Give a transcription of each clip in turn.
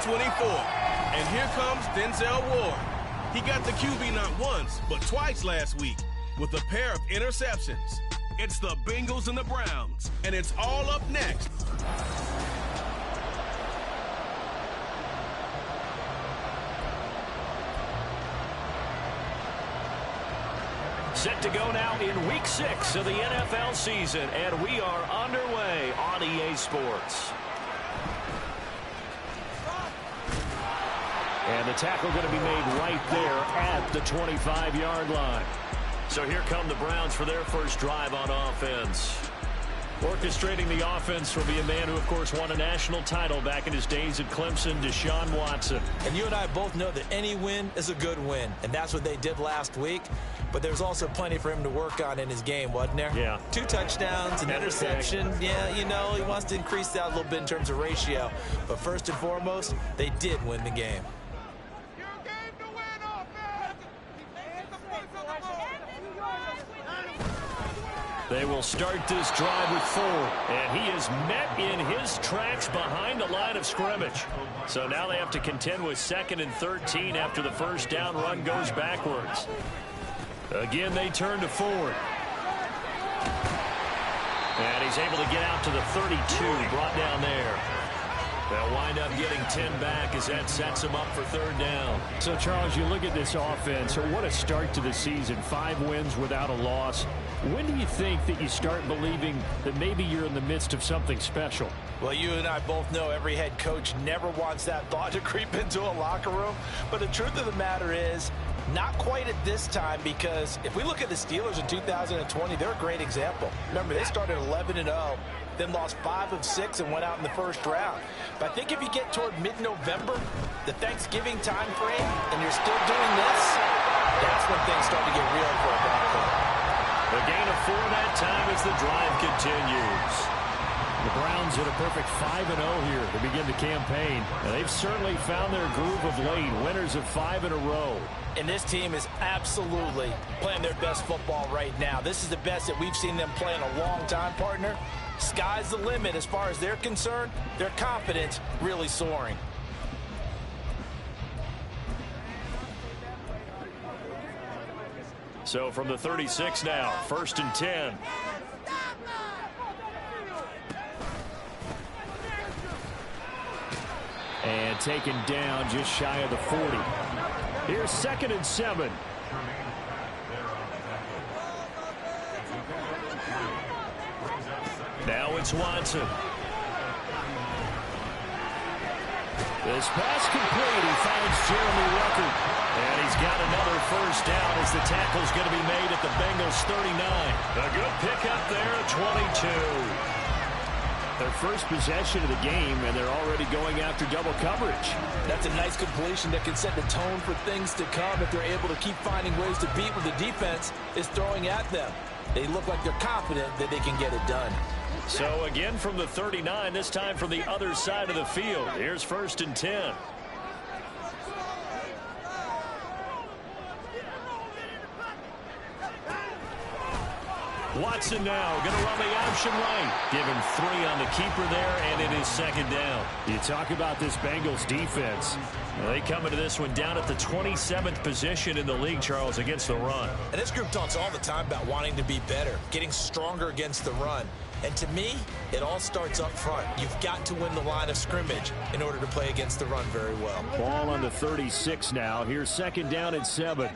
24. And here comes Denzel Ward. He got the QB not once, but twice last week with a pair of interceptions. It's the Bengals and the Browns, and it's all up next. Set to go now in Week 6 of the NFL season, and we are underway on EA Sports. And the tackle going to be made right there at the 25-yard line. So here come the Browns for their first drive on offense. Orchestrating the offense will be a man who, of course, won a national title back in his days at Clemson, Deshaun Watson. And you and I both know that any win is a good win, and that's what they did last week. But there's also plenty for him to work on in his game, wasn't there? Yeah. 2 touchdowns, an interception. Yeah, you know, he wants to increase that a little bit in terms of ratio. But first and foremost, they did win the game. They will start this drive with Ford, and he is met in his tracks behind the line of scrimmage. So now they have to contend with 2nd and 13 after the first down run goes backwards. Again, they turn to Ford. And he's able to get out to the 32, brought down there. They'll wind up getting 10 back as that sets them up for 3rd down. So, Charles, you look at this offense, what a start to the season. 5 wins without a loss. When do you think that you start believing that maybe you're in the midst of something special? Well, you and I both know every head coach never wants that thought to creep into a locker room. But the truth of the matter is, not quite at this time, because if we look at the Steelers in 2020, they're a great example. Remember, they started 11-0, then lost 5 of 6 and went out in the first round. But I think if you get toward mid-November, the Thanksgiving time frame, and you're still doing this, that's when things start to get real for a Broncos. The gain of 4 that time as the drive continues. The Browns at a perfect 5-0 here to begin the campaign. And they've certainly found their groove of late, winners of 5 in a row. And this team is absolutely playing their best football right now. This is the best that we've seen them play in a long time, partner. Sky's the limit as far as they're concerned. Their confidence really soaring. So from the 36 now, 1st and 10. And taken down just shy of the 40. Here's 2nd and 7. Now it's Watson. This pass complete. He finds Jeremy Ruckert. And he's got another first down as the tackle's going to be made at the Bengals 39. A good pickup there at 22. Their first possession of the game, and they're already going after double coverage. That's a nice completion that can set the tone for things to come if they're able to keep finding ways to beat what the defense is throwing at them. They look like they're confident that they can get it done. So again from the 39, this time from the other side of the field. Here's 1st and 10. Watson now going to run the option right. Give him 3 on the keeper there, and it is 2nd down. You talk about this Bengals defense. They come into this one down at the 27th position in the league, Charles, against the run. And this group talks all the time about wanting to be better, getting stronger against the run. And to me, it all starts up front. You've got to win the line of scrimmage in order to play against the run very well. Ball on the 36 now. Here's 2nd down and 7.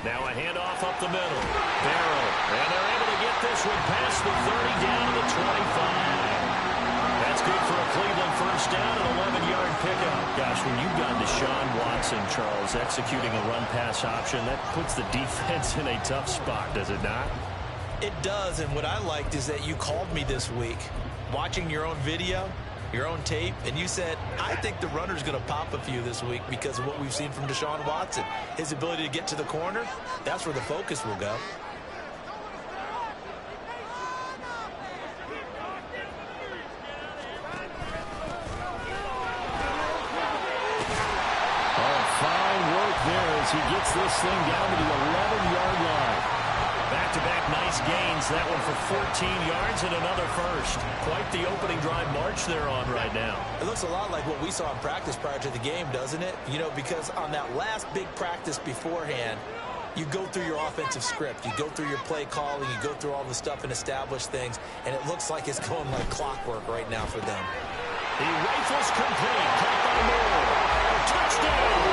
Now a handoff up the middle. Barrow. And they're able to get this one past the 30 down to the 25. That's good for a Cleveland first down, an 11-yard pickup. Gosh, when you've got Deshaun Watson, Charles, executing a run-pass option, that puts the defense in a tough spot, does it not? It does, and what I liked is that you called me this week, watching your own video, your own tape, and you said, I think the runner's going to pop a few this week because of what we've seen from Deshaun Watson. His ability to get to the corner, that's where the focus will go. Oh, fine work there as he gets this thing down to the 11-yard line. Back back-to-back nice gains. That one for 14 yards and another first. Quite the opening drive march they're on right now. It looks a lot like what we saw in practice prior to the game, doesn't it? You know, because on that last big practice beforehand, you go through your offensive script. You go through your play calling. You go through all the stuff and establish things. And it looks like it's going like clockwork right now for them. He rifles complete. Caught by Moore. Touchdown!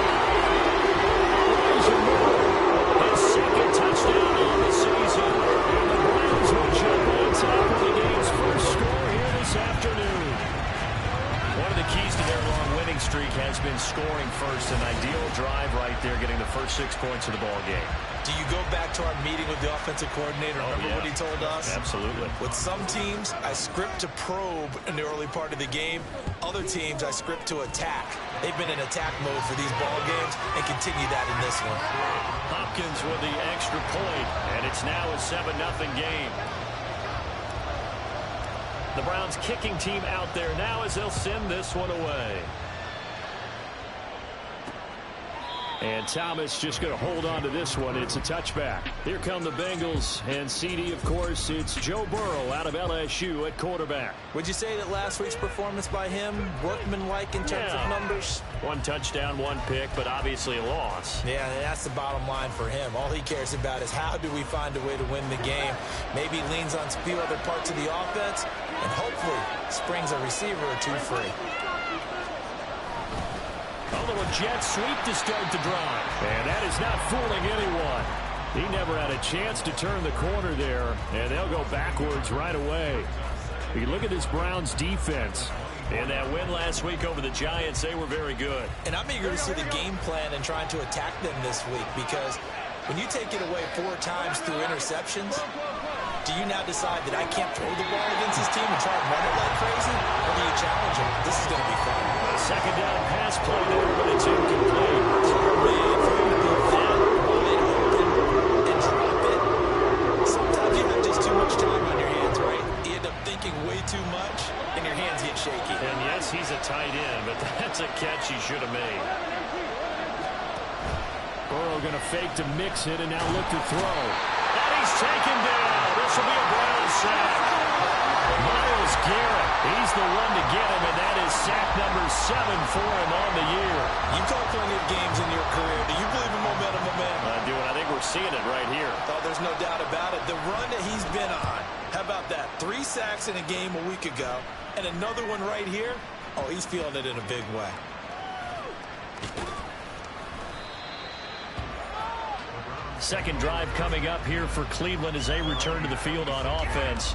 His second touchdown on the season. And the Browns will jump on top of the game's first score here this afternoon. One of the keys to their long winning streak has been scoring first. An ideal drive right there, getting the first 6 points of the ball game. Do you go back to our meeting with the offensive coordinator? Remember what he told us? Absolutely. With some teams, I script to probe in the early part of the game. Other teams, I script to attack. They've been in attack mode for these ball games and continue that in this one. Hopkins with the extra point, and it's now a 7-0 game. The Browns kicking team out there now as they'll send this one away. And Thomas just going to hold on to this one. It's a touchback. Here come the Bengals. And CD, of course, it's Joe Burrow out of LSU at quarterback. Would you say that last week's performance by him, workmanlike in terms of numbers? 1 touchdown, 1 pick, but obviously a loss. Yeah, that's the bottom line for him. All he cares about is how do we find a way to win the game. Maybe leans on a few other parts of the offense, and hopefully springs a receiver or two free. A little jet sweep to start the drive. And that is not fooling anyone. He never had a chance to turn the corner there, and they'll go backwards right away. You look at this Browns defense. In that win last week over the Giants, they were very good. And I'm eager to see the game plan and trying to attack them this week, because when you take it away 4 times through interceptions, do you now decide that I can't throw the ball against this team and try and run it like crazy? Or do you challenge them? This is going to be fun. Second down pass play there, but it's incomplete. Man, for him to be that wide open and drop it, sometimes you have just too much time on your hands, right? You end up thinking way too much, and your hands get shaky. And yes, he's a tight end, but that's a catch he should have made. Burrow going to fake to mix it and now look to throw. And he's taken down. This will be a Browns sack. Myles Garrett, he's the one to get him, and that is sack number 7 for him on the year. You've caught plenty of games in your career. Do you believe in momentum, my man? I do, and I think we're seeing it right here. Oh, there's no doubt about it. The run that he's been on, how about that? 3 sacks in a game a week ago, and another one right here. Oh, he's feeling it in a big way. Second drive coming up here for Cleveland as they return to the field on offense.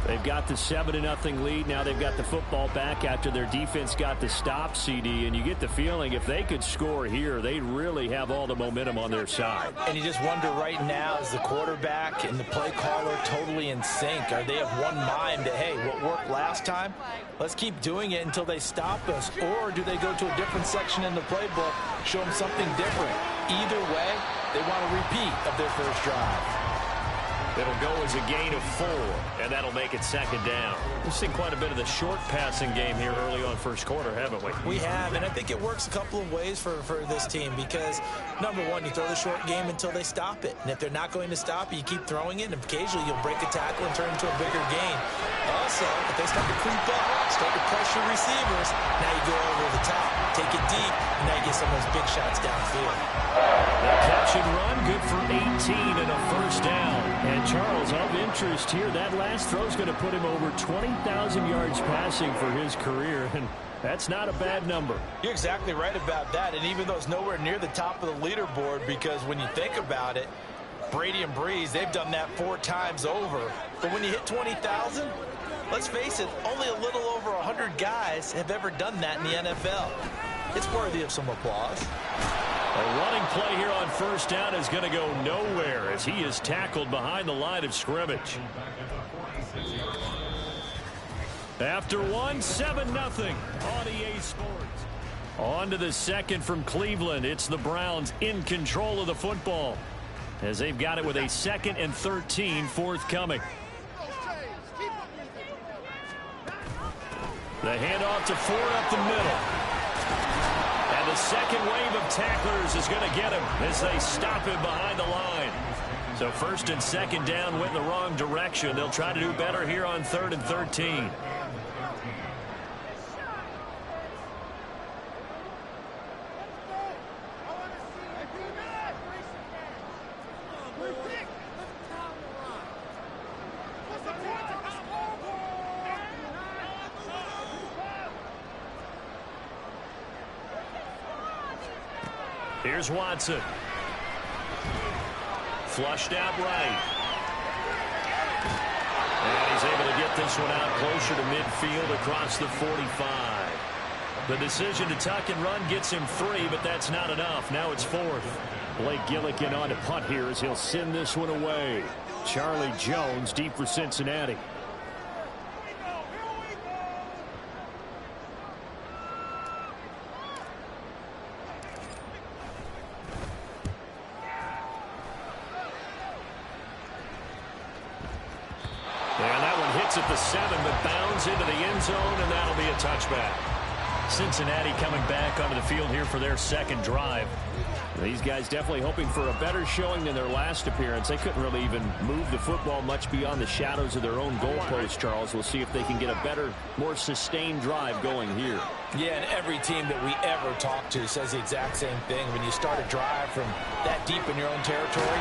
They've got the 7-0 lead. Now they've got the football back after their defense got the stop, CD. And you get the feeling if they could score here, they'd really have all the momentum on their side. And you just wonder right now, is the quarterback and the play caller totally in sync? Are they of one mind that, hey, what worked last time, let's keep doing it until they stop us? Or do they go to a different section in the playbook, show them something different? Either way, they want a repeat of their first drive. It'll go as a gain of 4, and that'll make it second down. We've seen quite a bit of the short passing game here early on first quarter, haven't we? We have, and I think it works a couple of ways for this team because, number one, you throw the short game until they stop it. And if they're not going to stop it, you keep throwing it, and occasionally you'll break a tackle and turn into a bigger gain. Also, if they start to creep up, start to pressure receivers, now you go over the top, take it deep, and now you get some of those big shots downfield. The catch and run, good for 18 and a first down. And Charles, of interest here, that last throw is going to put him over 20,000 yards passing for his career, and that's not a bad number. You're exactly right about that, and even though it's nowhere near the top of the leaderboard, because when you think about it, Brady and Breeze, they've done that 4 times over. But when you hit 20,000, let's face it, only a little over 100 guys have ever done that in the NFL. It's worthy of some applause. A running play here on first down is going to go nowhere as he is tackled behind the line of scrimmage. After 7-0 on EA Sports. On to the second from Cleveland. It's the Browns in control of the football as they've got it with a 2nd and 13 forthcoming. The handoff to Ford up the middle. And the second wave of tacklers is going to get him as they stop him behind the line. So first and second down went in the wrong direction. They'll try to do better here on 3rd and 13. Here's Watson. Flushed out right. And he's able to get this one out closer to midfield across the 45. The decision to tuck and run gets him 3, but that's not enough. Now it's 4th. Blake Gillikin on to punt here as he'll send this one away. Charlie Jones deep for Cincinnati. At the 7, but bounds into the end zone, and that'll be a touchback. Cincinnati coming back onto the field here for their second drive. These guys definitely hoping for a better showing than their last appearance. They couldn't really even move the football much beyond the shadows of their own goalpost, Charles. We'll see if they can get a better, more sustained drive going here. Yeah, and every team that we ever talk to says the exact same thing. When you start a drive from that deep in your own territory,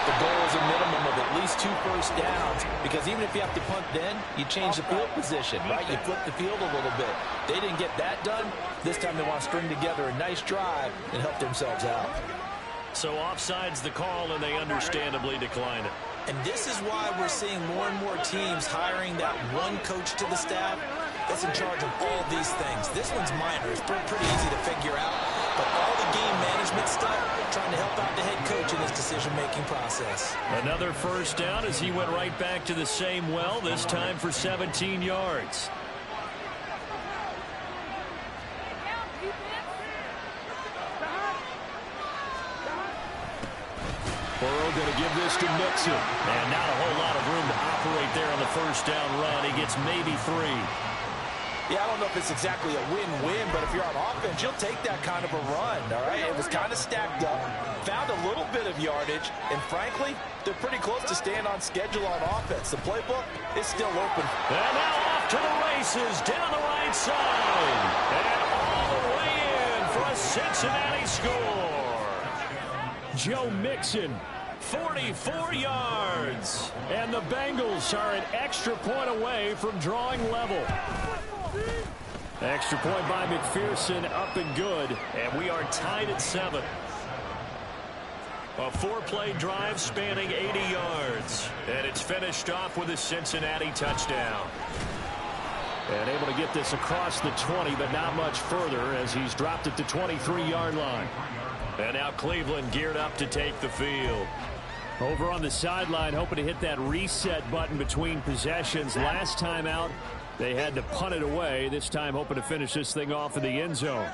the goal is a minimum of at least 2 first downs, because even if you have to punt then, you change the field position, right? You flip the field a little bit. They didn't get that done. This time they want to string together a nice drive and help themselves out. So offside's the call, and they understandably decline it. And this is why we're seeing more and more teams hiring that one coach to the staff that's in charge of all these things. This one's minor. It's pretty easy to figure out. But all the game management stuff, trying to help out the head coach in his decision-making process. Another first down as he went right back to the same well, this time for 17 yards. Burrow going to give this to Mixon. And not a whole lot of room to operate there on the first down run. He gets maybe 3. Yeah, I don't know if it's exactly a win-win, but if you're on offense, you'll take that kind of a run, all right? It was kind of stacked up, found a little bit of yardage, and frankly, they're pretty close to staying on schedule on offense. The playbook is still open. And now off to the races, down the right side. And all the way in for a Cincinnati score. Joe Mixon, 44 yards. and the Bengals are an extra point away from drawing level. Extra point by McPherson, up and good. And we are tied at 7. A 4-play drive spanning 80 yards. And it's finished off with a Cincinnati touchdown. And able to get this across the 20, but not much further as he's dropped it to 23-yard line. And now Cleveland geared up to take the field. Over on the sideline, hoping to hit that reset button between possessions. Last time out, they had to punt it away. This time hoping to finish this thing off in the end zone.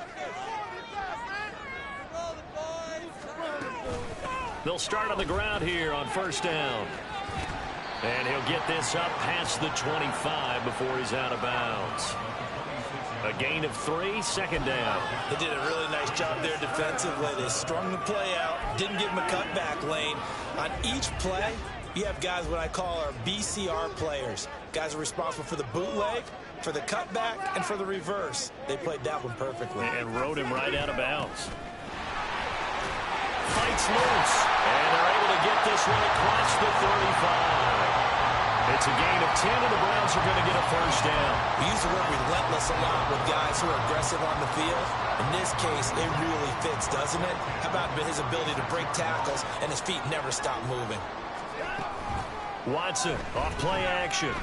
They'll start on the ground here on first down. And he'll get this up past the 25 before he's out of bounds. A gain of 3, second down. They did a really nice job there defensively. They strung the play out, didn't give him a cutback lane. On each play, you have guys what I call our BCR players. Guys are responsible for the bootleg, for the cutback, and for the reverse. They played that one perfectly. And rode him right out of bounds. Fights loose. And they're able to get this one across the 35. It's a gain of 10, and the Browns are going to get a first down. We use the word relentless a lot with guys who are aggressive on the field. In this case, it really fits, doesn't it? How about his ability to break tackles, and his feet never stop moving? Watson, off play action.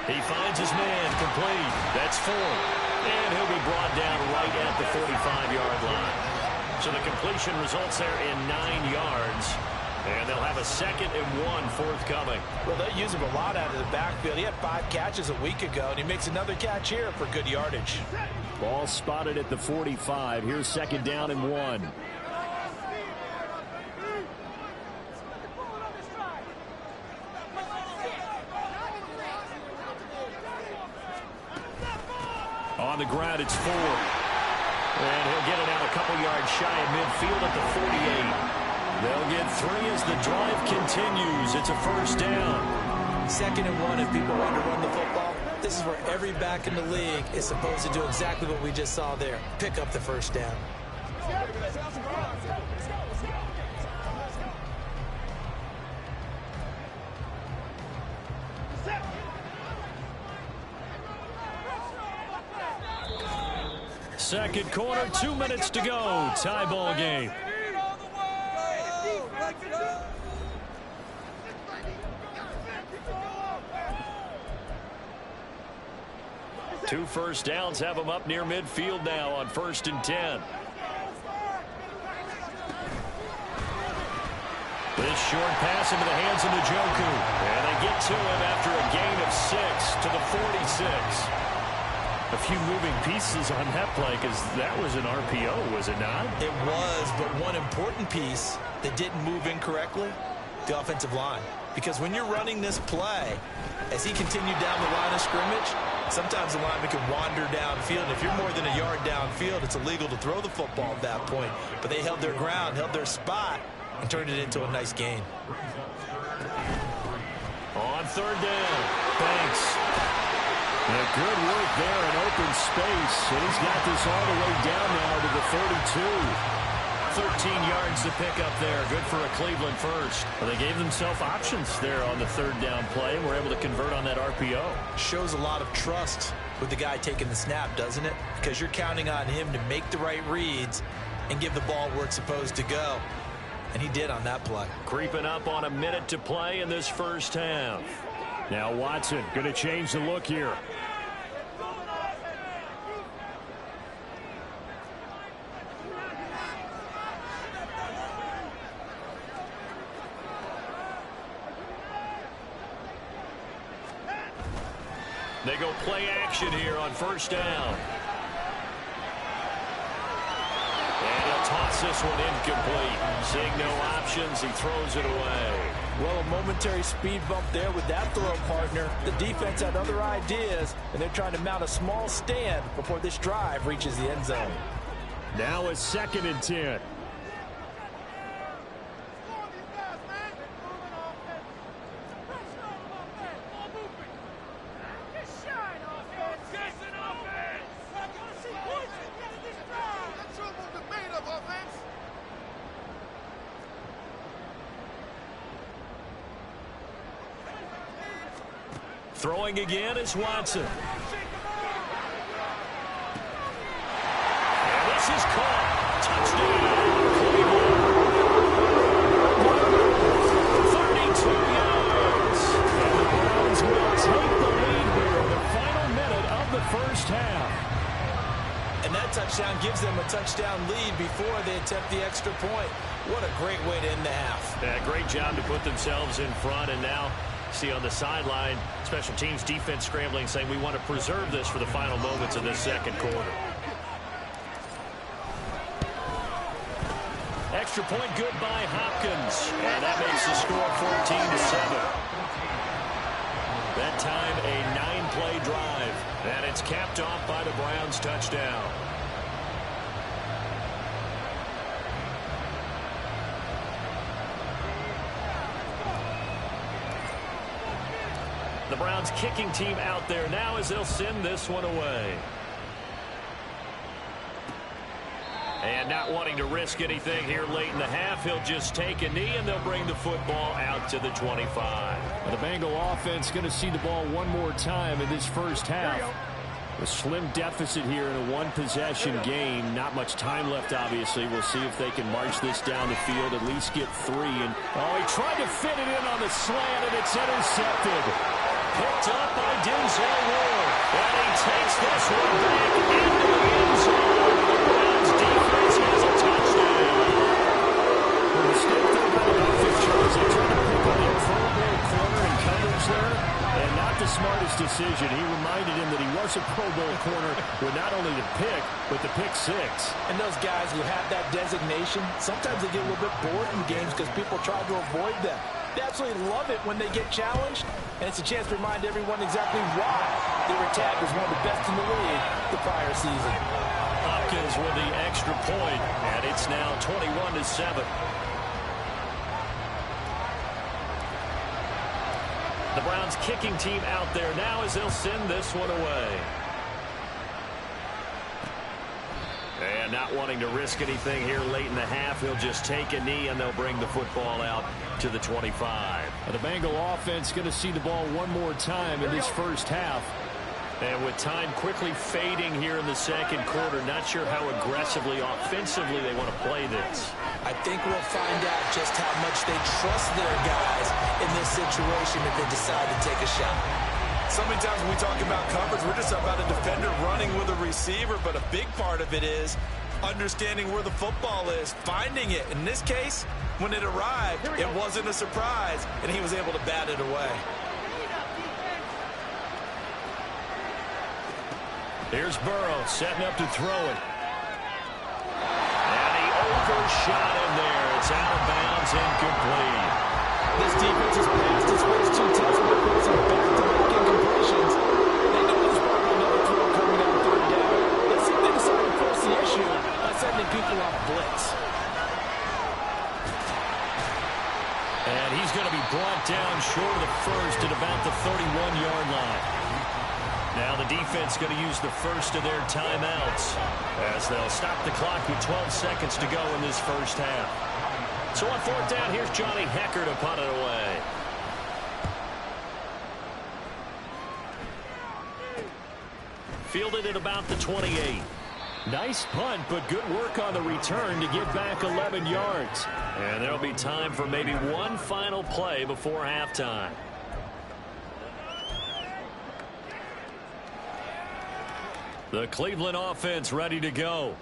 He finds his man, complete. That's 4. And he'll be brought down right at the 45-yard line. So the completion results there in 9 yards. And they'll have a 2nd and 1 forthcoming. Well, they use him a lot out of the backfield. He had 5 catches a week ago, and he makes another catch here for good yardage. Ball spotted at the 45. Here's 2nd down and 1. On the ground, it's 4. And he'll get it out a couple yards shy of midfield at the 48. They'll get 3 as the drive continues. It's a first down. 2nd and 1, if people want to run the football, this is where every back in the league is supposed to do exactly what we just saw there. Pick up the first down. Second quarter, 2 minutes to go. Tie ball game. Two first downs have them up near midfield now on 1st and 10. This short pass into the hands of Njoku. And they get to him after a gain of 6 to the 46. A few moving pieces on that play because that was an RPO, was it not? It was, but one important piece that didn't move incorrectly, the offensive line. Because when you're running this play, as he continued down the line of scrimmage, sometimes the lineman can wander downfield. If you're more than a yard downfield, it's illegal to throw the football at that point. But they held their ground, held their spot, and turned it into a nice gain. On 3rd down, Banks. And good work there in open space. And he's got this all the way down now to the 32. 13 yards to pick up there. Good for a Cleveland first. Well, they gave themselves options there on the 3rd down play and were able to convert on that RPO. Shows a lot of trust with the guy taking the snap, doesn't it? Because you're counting on him to make the right reads and give the ball where it's supposed to go. And he did on that play. Creeping up on a minute to play in this first half. Now Watson going to change the look here. They go play action here on 1st down. And he'll toss this one incomplete. Seeing no options, he throws it away. Well, a momentary speed bump there with that throw partner. The defense had other ideas, and they're trying to mount a small stand before this drive reaches the end zone. Now it's 2nd and 10. Throwing again is Watson. And this is caught. Touchdown, Cleveland. 32 yards. And the Browns will take the lead here in the final minute of the first half. And that touchdown gives them a touchdown lead before they attempt the extra point. What a great way to end the half. Yeah, great job to put themselves in front, and now see on the sideline, special teams defense scrambling, saying we want to preserve this for the final moments of this 2nd quarter. Extra point good by Hopkins, and that makes the score 14-7. That time a 9-play drive, and it's capped off by the Browns touchdown. The Browns kicking team out there now as they'll send this one away. And not wanting to risk anything here late in the half, he'll just take a knee and they'll bring the football out to the 25. Well, the Bengal offense going to see the ball one more time in this first half. A slim deficit here in a one-possession game. Not much time left, obviously. We'll see if they can march this down the field, at least get 3. And oh, he tried to fit it in on the slant, and it's intercepted. Picked up by Denzel Ward. And he takes this one back into the end zone. The Browns defense has a touchdown. The mistake there by the offense, Charles, they tried to pick on the Pro Bowl corner and coverage there, and not the smartest decision. He reminded him that he was a Pro Bowl corner with not only the pick, but the pick 6. And those guys who have that designation, sometimes they get a little bit bored in games because people try to avoid them. They absolutely love it when they get challenged, and it's a chance to remind everyone exactly why they were tagged as one of the best in the league the prior season. Hopkins with the extra point, and it's now 21-7. The Browns kicking team out there now as they'll send this one away. And not wanting to risk anything here late in the half, he'll just take a knee and they'll bring the football out to the 25. The Bengal offense going to see the ball one more time in this first half. And with time quickly fading here in the second quarter, not sure how aggressively, offensively they want to play this. I think we'll find out just how much they trust their guys in this situation if they decide to take a shot. So many times when we talk about coverage, we're just about a defender running with a receiver, but a big part of it is understanding where the football is, finding it. In this case, when it arrived, it wasn't a surprise, and he was able to bat it away. Here's Burrow setting up to throw it. And he overshot him there. It's out of bounds, incomplete. This defense has passed its first two tests by forcing back-to-back incompletions. They know there's probably another throw coming on third down. Let's see if they decide to force the issue by sending people off blitz. And he's going to be brought down short of the first at about the 31-yard line. Now the defense going to use the first of their timeouts as they'll stop the clock with 12 seconds to go in this first half. So on fourth down, here's Johnny Hecker to punt it away. Fielded at about the 28. Nice punt, but good work on the return to get back 11 yards. And there'll be time for maybe one final play before halftime. The Cleveland offense ready to go.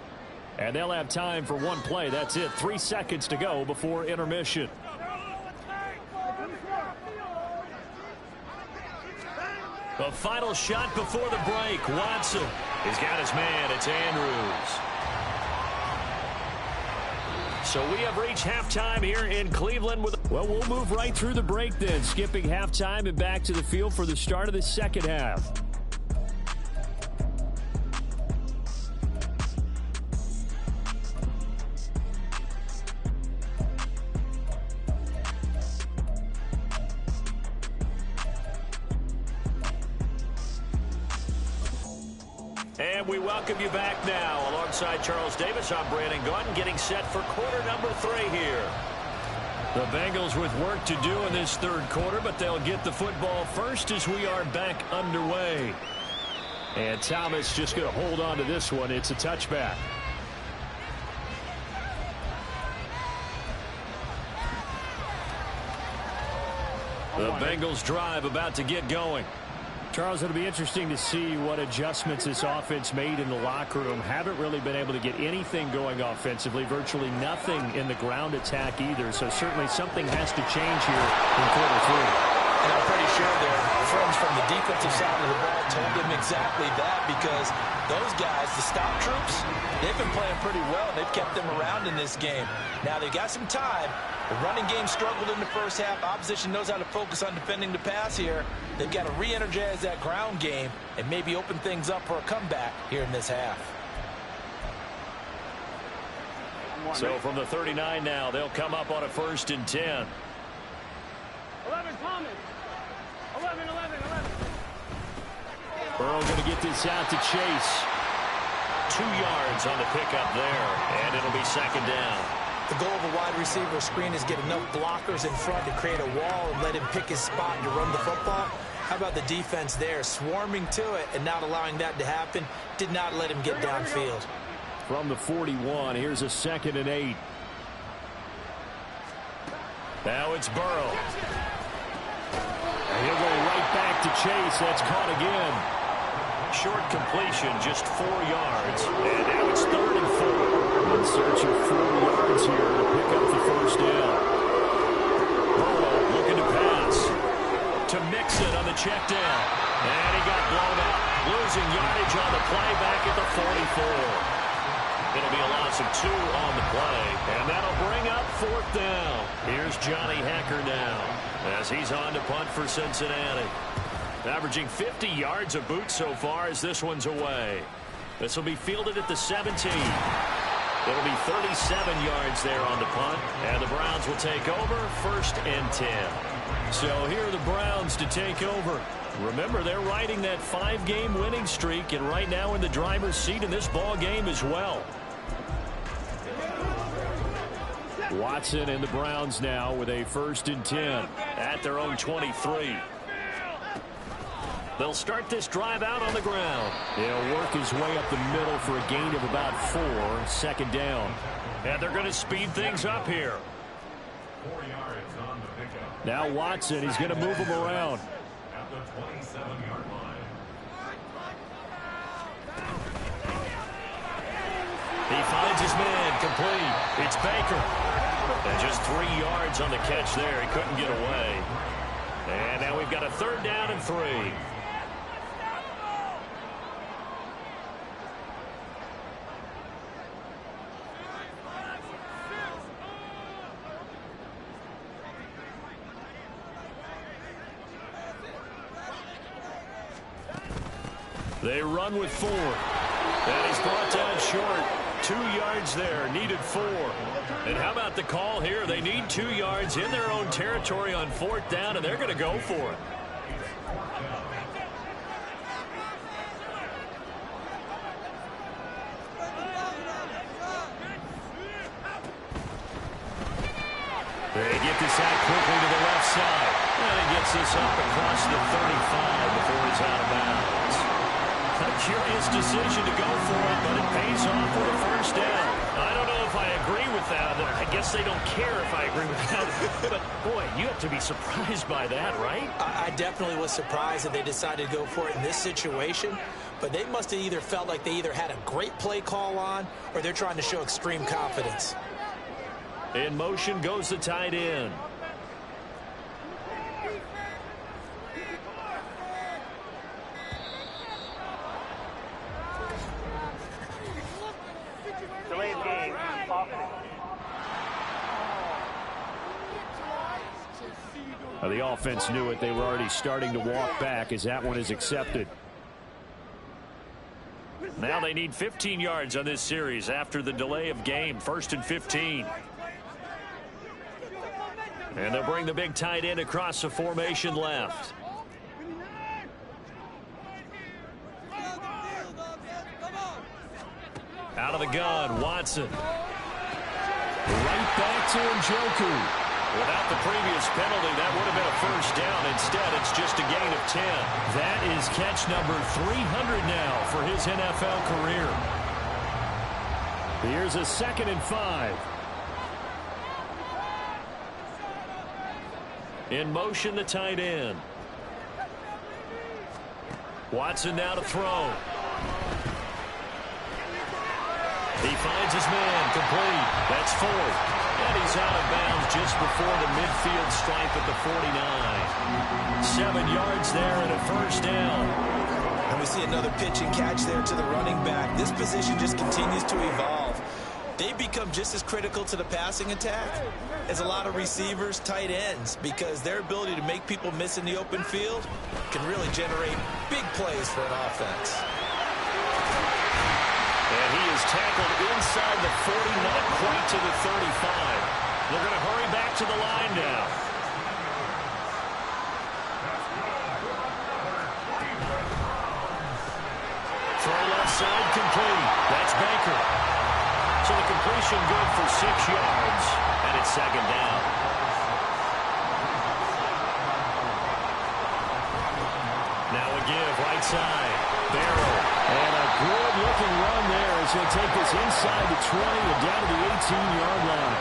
And they'll have time for one play. That's it. 3 seconds to go before intermission. The final shot before the break. Watson. He's got his man. It's Andrews. So we have reached halftime here in Cleveland. Well, we'll move right through the break then. Skipping halftime and back to the field for the start of the second half. And we welcome you back now. Alongside Charles Davis, I'm Brandon Gaudin, getting set for quarter number 3 here. The Bengals with work to do in this third quarter, but they'll get the football first as we are back underway. And Thomas just going to hold on to this one. It's a touchback. The Bengals drive about to get going. Charles, it'll be interesting to see what adjustments this offense made in the locker room. Haven't really been able to get anything going offensively, virtually nothing in the ground attack either. So certainly something has to change here in quarter 3. And I'm pretty sure their friends from the defensive side of the ball told them exactly that, because those guys, the stop troops, they've been playing pretty well, and they've kept them around in this game. Now they've got some time. The running game struggled in the first half. Opposition knows how to focus on defending the pass here. They've got to re-energize that ground game and maybe open things up for a comeback here in this half. So from the 39 now, they'll come up on a 1st and 10. 11 Thomas. 11. Burrow going to get this out to Chase. 2 yards on the pickup there, and it'll be second down. The goal of a wide receiver screen is get enough blockers in front to create a wall and let him pick his spot to run the football. How about the defense there, swarming to it and not allowing that to happen? Did not let him get downfield. From the 41, here's a 2nd and 8. Now it's Burrow. And he'll go right back to Chase. That's caught again. Short completion, just 4 yards. And now it's 3rd and 4. In search of 4 yards here to pick up the first down. Burrow looking to pass. To Mixon on the check down. And he got blown out. Losing yardage on the play back at the 44. It'll be a loss of 2 on the play. And that'll bring up 4th down. Here's Johnny Hecker now as he's on to punt for Cincinnati. Averaging 50 yards a boot so far as this one's away. This will be fielded at the 17. It'll be 37 yards there on the punt. And the Browns will take over 1st and 10. So here are the Browns to take over. Remember, they're riding that 5-game winning streak, and right now in the driver's seat in this ball game as well. Watson and the Browns now with a 1st and 10 at their own 23. They'll start this drive out on the ground. He'll work his way up the middle for a gain of about 4, 2nd down. And they're going to speed things up here. 4 yards on the pickup. Now Watson, he's going to move him around. At the 27-yard line. He finds his man, complete. It's Baker. And just 3 yards on the catch there. He couldn't get away. And now we've got a 3rd down and 3. They run with 4. And he's brought down short. 2 yards there, needed 4. And how about the call here? They need 2 yards in their own territory on 4th down, and they're going to go for it. They get this out quickly to the left side. And he gets this up across the 35 before he's out of bounds. A curious decision to go for it, but it pays off with a 1st down. I don't know if I agree with that. I guess they don't care if I agree with that. But, boy, you have to be surprised by that, right? I definitely was surprised that they decided to go for it in this situation. But they must have either felt like they either had a great play call on or they're trying to show extreme confidence. In motion goes the tight end. Delayed game. The offense knew it. They were already starting to walk back as that one is accepted. Now they need 15 yards on this series after the delay of game. 1st and 15. And they'll bring the big tight end across the formation left. Out of the gun, Watson. Right back to Njoku. Without the previous penalty, that would have been a 1st down. Instead, it's just a gain of 10. That is catch number 300 now for his NFL career. Here's a 2nd and 5. In motion, the tight end. Watson now to throw. He finds his man, complete. That's 4th. And he's out of bounds just before the midfield stripe at the 49. 7 yards there and a 1st down. And we see another pitch and catch there to the running back. This position just continues to evolve. They become just as critical to the passing attack as a lot of receivers, tight ends, because their ability to make people miss in the open field can really generate big plays for an offense. And he is tackled inside the 40, not quite to the 35. They're going to hurry back to the line now. Throw left side complete. That's Baker. So the completion good for 6 yards. And it's 2nd down. Now a give right side. Barrow. And a good-looking run there as he'll take this inside the 20 and down to the 18-yard line.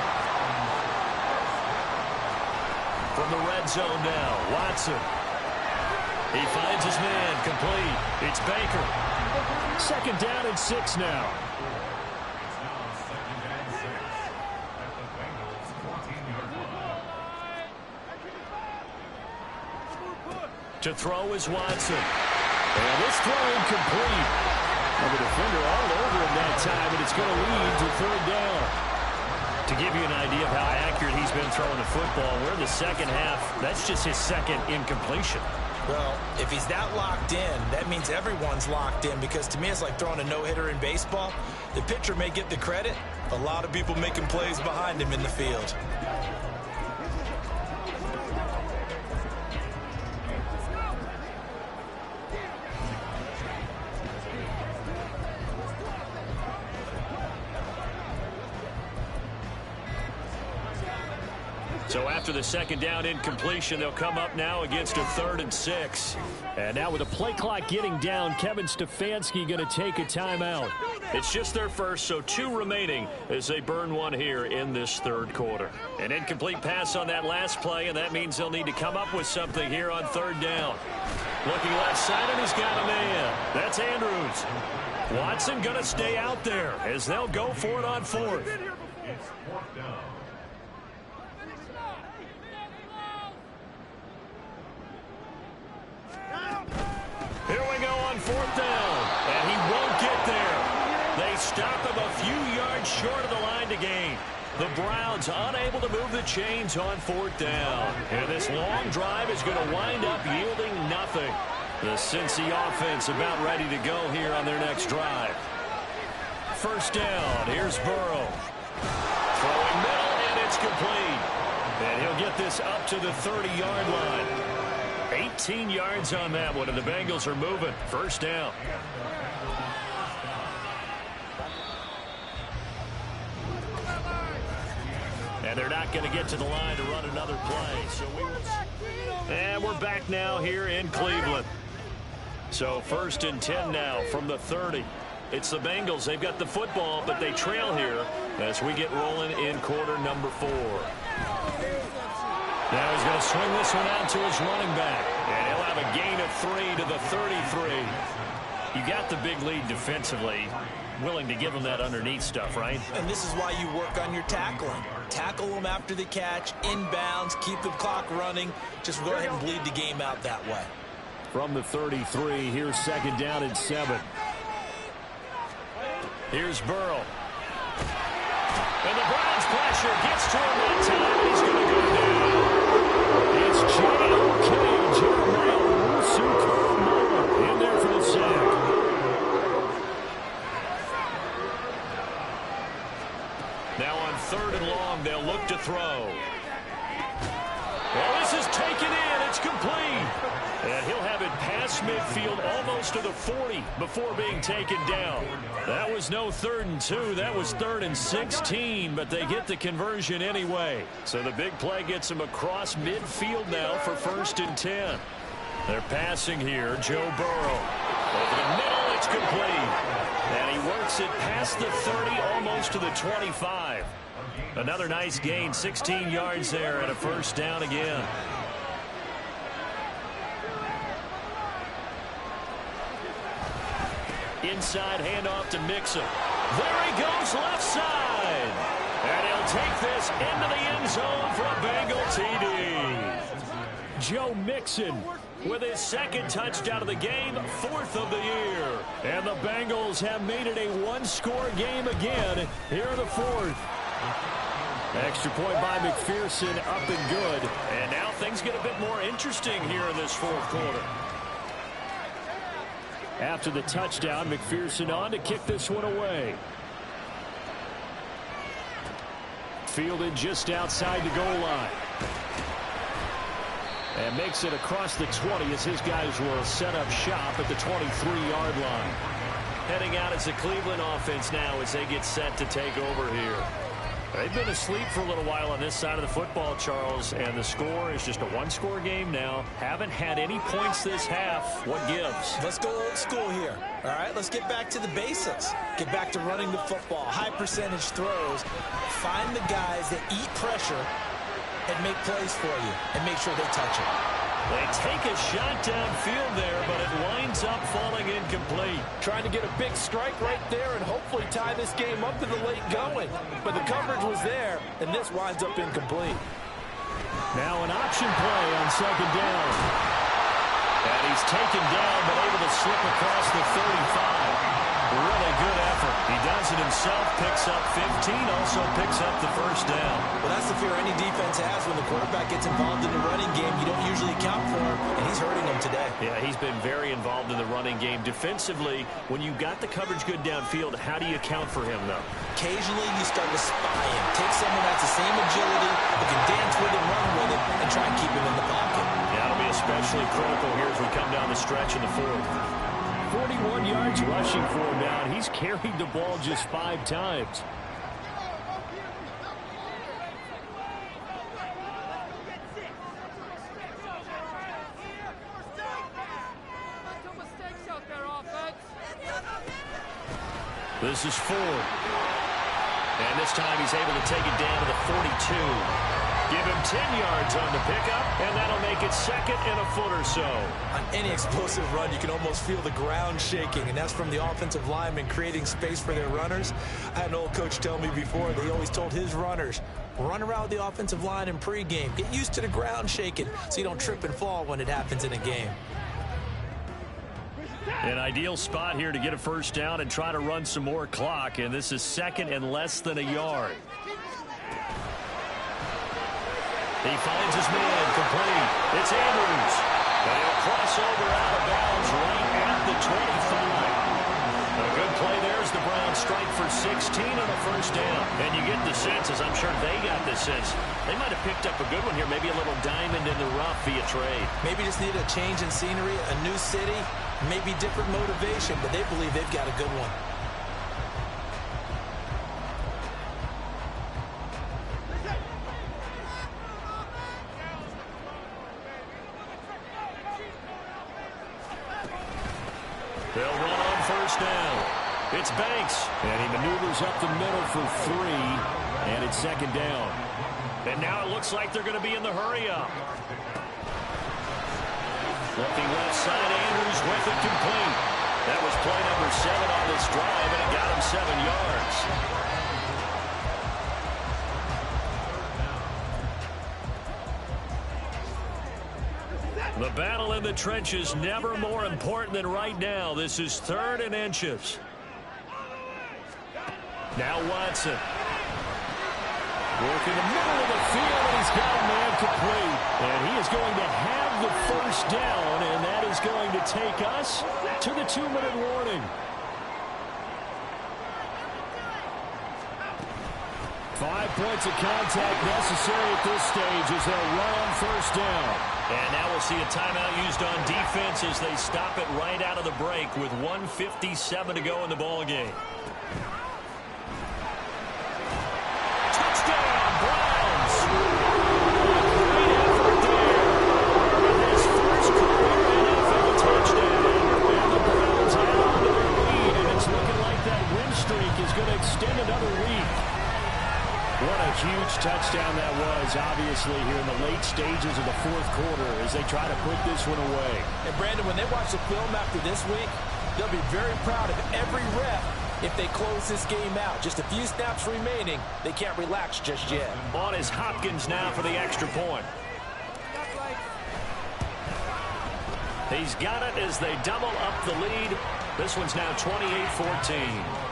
From the red zone now, Watson. He finds his man, complete. It's Baker. 2nd down and 6 now. To throw is Watson. And this throw incomplete. And the defender all over him that time, and it's going to lead to 3rd down. To give you an idea of how accurate he's been throwing the football, we're in the 2nd half. That's just his 2nd incompletion. Well, if he's that locked in, that means everyone's locked in, because to me it's like throwing a no-hitter in baseball. The pitcher may get the credit. A lot of people making plays behind him in the field. So after the second down incompletion, they'll come up now against a 3rd and 6. And now with the play clock getting down, Kevin Stefanski going to take a timeout. It's just their first, so 2 remaining as they burn one here in this 3rd quarter. An incomplete pass on that last play, and that means they'll need to come up with something here on 3rd down. Looking left side, and he's got a man. That's Andrews. Watson going to stay out there as they'll go for it on 4th. It's 4th down. Here we go on 4th down, and he won't get there. They stop him a few yards short of the line to gain. The Browns unable to move the chains on 4th down. And this long drive is going to wind up yielding nothing. The Cincy offense about ready to go here on their next drive. 1st down, here's Burrow. Throwing middle, and it's complete. And he'll get this up to the 30-yard line. 18 yards on that one, and the Bengals are moving. 1st down. And they're not going to get to the line to run another play. So we will. And we're back now here in Cleveland. So 1st and 10 now from the 30. It's the Bengals. They've got the football, but they trail here as we get rolling in quarter number 4. Now he's going to swing this one out to his running back. And he'll have a gain of 3 to the 33. You got the big lead defensively. Willing to give them that underneath stuff, right? And this is why you work on your tackling. Tackle them after the catch, inbounds, keep the clock running. Just go ahead and bleed the game out that way. From the 33, here's 2nd down and 7. Here's Burrow. And the Browns pressure gets to him that time. He's going to go down. It's J.O.K. Jeremiah Owusu-Koramoah in there for the sack. Now on 3rd and long, they'll look to throw. Well, this is taken in. It's complete. And he'll have it past midfield almost to the 40 before being taken down. That was no 3rd and 2. That was 3rd and 16, but they get the conversion anyway. So the big play gets them across midfield now for 1st and 10. They're passing here. Joe Burrow. Over the middle, it's complete. And he works it past the 30, almost to the 25. Another nice gain, 16 yards there, and a 1st down again. Inside handoff to Mixon. There he goes, left side. And he'll take this into the end zone for a Bengal TD. Joe Mixon with his 2nd touchdown of the game, 4th of the year. And the Bengals have made it a 1-score game again here in the 4th. Extra point by McPherson, up and good. And now things get a bit more interesting here in this 4th quarter. After the touchdown, McPherson on to kick this one away. Fielded just outside the goal line. And makes it across the 20 as his guys will set up shop at the 23-yard line. Heading out as the Cleveland offense now as they get set to take over here. They've been asleep for a little while on this side of the football, Charles, and the score is just a 1-score game now. Haven't had any points this half. What gives? Let's go old school here. All right, let's get back to the basics. Get back to running the football, high percentage throws. Find the guys that eat pressure and make plays for you and make sure they touch it. They take a shot downfield there, but it winds up falling incomplete. Trying to get a big strike right there and hopefully tie this game up to the late going. But the coverage was there, and this winds up incomplete. Now an option play on 2nd down. And he's taken down, but able to slip across the 35. Really good effort. He does it himself, picks up 15, also picks up the 1st down. Well, that's the fear any defense has when the quarterback gets involved in the running game. You don't usually account for him, and he's hurting them today. Yeah, he's been very involved in the running game. Defensively, when you got the coverage good downfield, how do you account for him, though? Occasionally, you start to spy him. Take someone that's the same agility, who can dance with it, run with it, and try and keep him in the pocket. Yeah, that'll be especially critical here as we come down the stretch in the 4th. 41 yards rushing for him now, and he's carried the ball just 5 times. This is Ford. And this time he's able to take it down to the 42. Give him 10 yards on the pickup, and that'll make it second and a foot or so. On any explosive run, you can almost feel the ground shaking, and that's from the offensive linemen creating space for their runners. I had an old coach tell me before, they always told his runners, run around the offensive line in pregame. Get used to the ground shaking so you don't trip and fall when it happens in a game. An ideal spot here to get a first down and try to run some more clock, and this is second and less than a yard. He finds his man complete. It's Andrews. And he'll cross over out of bounds right at the 25. A good play there as the Browns strike for 16 and a first down. And you get the sense, as I'm sure they got the sense, they might have picked up a good one here, maybe a little diamond in the rough via trade. Maybe just need a change in scenery, a new city, maybe different motivation, but they believe they've got a good one. They'll run on first down. It's Banks. And he maneuvers up the middle for 3. And it's second down. And now it looks like they're going to be in the hurry-up. Looking left side, Andrews with it complete. That was play number 7 on this drive, and it got him 7 yards. The battle in the trenches never more important than right now. This is 3rd and inches. Now Watson. Working the middle of the field, and he's got a man complete. And he is going to have the first down, and that is going to take us to the 2-minute warning. 5 points of contact necessary at this stage as they'll run on first down. And now we'll see a timeout used on defense as they stop it right out of the break with 1:57 to go in the ball game. Touchdown, Browns! Great effort there. His first career NFL touchdown. And the Browns add on to their lead, and it's looking like that win streak is going to extend another week. What a huge touchdown that was, obviously, here in the late stages of the 4th quarter as they try to put this one away. And, Brandon, when they watch the film after this week, they'll be very proud of every rep if they close this game out. Just a few snaps remaining. They can't relax just yet. On is Hopkins now for the extra point. He's got it as they double up the lead. This one's now 28-14.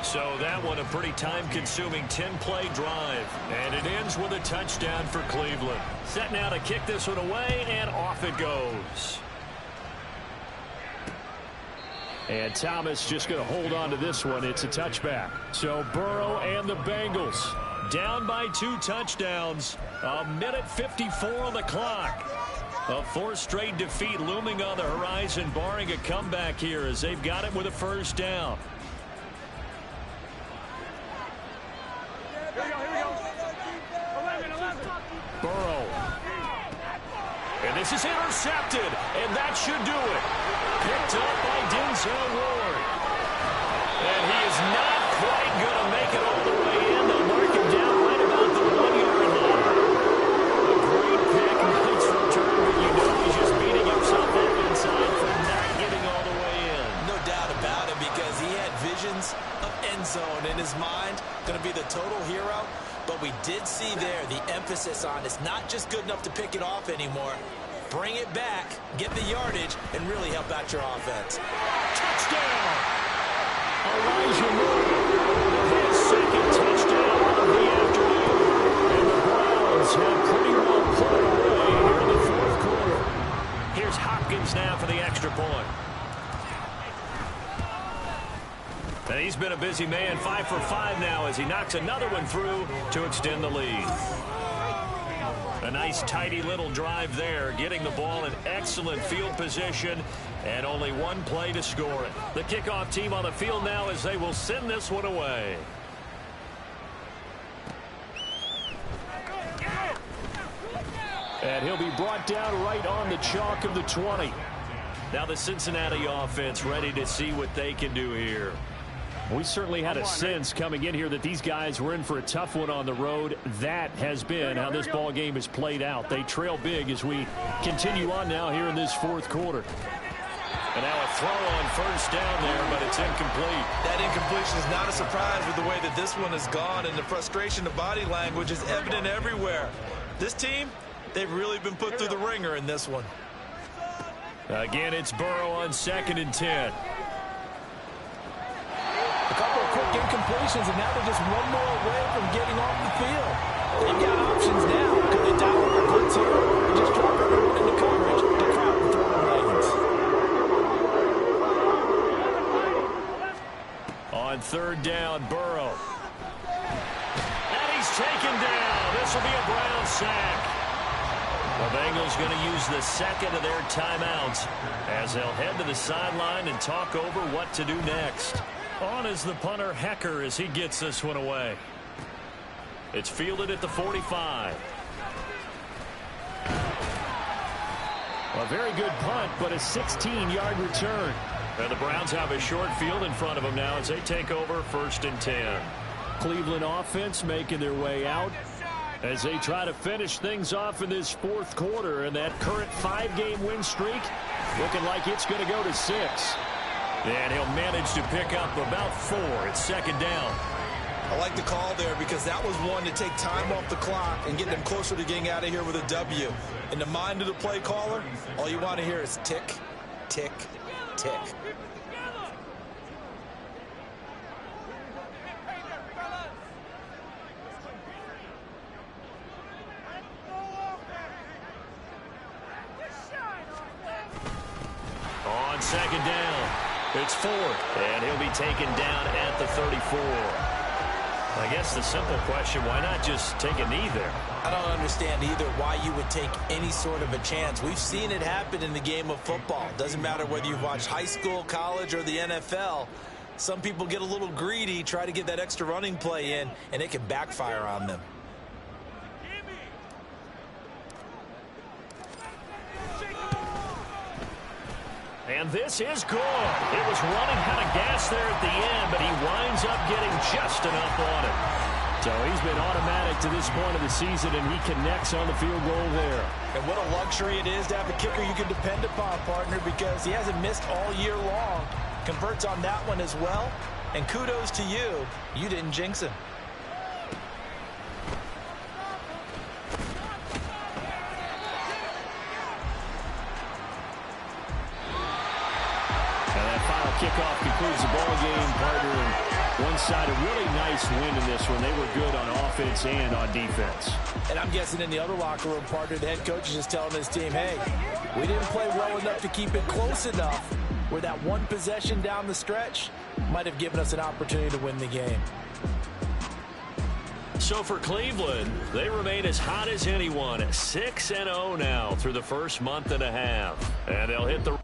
So that one a pretty time-consuming 10-play drive. And it ends with a touchdown for Cleveland. Set now to kick this one away, and off it goes. And Thomas just going to hold on to this one. It's a touchback. So Burrow and the Bengals down by 2 touchdowns. 1:54 on the clock. A 4th straight defeat looming on the horizon, barring a comeback here as they've got it with a first down. Burrow. And this is intercepted, and that should do it. Picked up by Denzel Ward. And he is not quite going to make it all the way in. They'll mark him down right about the 1-yard line. A great pick, nice return, but you know he's just beating himself up inside for not getting all the way in. No doubt about it, because he had visions of end zone in his mind. Going to be the total hero. But we did see there the emphasis on it's not just good enough to pick it off anymore. Bring it back, get the yardage, and really help out your offense. Touchdown! Elijah Moore, his second touchdown of the afternoon. And the Browns have pretty well put it away here in the 4th quarter. Here's Hopkins now for the extra point. And he's been a busy man, 5 for 5 now as he knocks another one through to extend the lead. A nice, tidy little drive there, getting the ball in excellent field position, and only one play to score it. The kickoff team on the field now as they will send this one away. And he'll be brought down right on the chalk of the 20. Now the Cincinnati offense ready to see what they can do here. We certainly had a sense coming in here that these guys were in for a tough one on the road. That has been how this ball game has played out. They trail big as we continue on now here in this fourth quarter. And now a throw on first down there, but it's incomplete. That incompletion is not a surprise with the way that this one has gone, and the frustration of body language is evident everywhere. This team, they've really been put through the ringer in this one. Again, it's Burrow on 2nd and 10. A couple of quick incompletions, and now they're just one more away from getting off the field. They've got options now. Could they dial up a blitz here or just drop everyone into coverage to crowd the throw lanes? On 3rd down, Burrow. And he's taken down. This will be a Brown sack. The Bengals going to use the second of their timeouts as they'll head to the sideline and talk over what to do next. On is the punter, Hecker, as he gets this one away. It's fielded at the 45. A very good punt, but a 16-yard return. And the Browns have a short field in front of them now as they take over 1st and 10. Cleveland offense making their way out as they try to finish things off in this fourth quarter. And that current 5-game win streak looking like it's going to go to 6. And he'll manage to pick up about 4. It's 2nd down. I like the call there because that was one to take time off the clock and get them closer to getting out of here with a W. In the mind of the play caller, all you want to hear is tick, tick, tick. On 2nd down, it's 4th, and he'll be taken down at the 34. I guess the simple question, why not just take a knee there? I don't understand either why you would take any sort of a chance. We've seen it happen in the game of football. Doesn't matter whether you've watched high school, college, or the NFL. Some people get a little greedy, try to get that extra running play in, and it can backfire on them. And this is good. It was running kind of gas there at the end, but he winds up getting just enough on it. So he's been automatic to this point of the season, and he connects on the field goal there. And what a luxury it is to have a kicker you can depend upon, partner, because he hasn't missed all year long. Converts on that one as well. And kudos to you. You didn't jinx him. Kickoff concludes the ball game, partner, and one side a really nice win in this one. They were good on offense and on defense. And I'm guessing in the other locker room, partner, the head coach is just telling his team, hey, we didn't play well enough to keep it close enough where that one possession down the stretch might have given us an opportunity to win the game. So for Cleveland, they remain as hot as anyone, 6-0 now through the first month and a half. And they'll hit the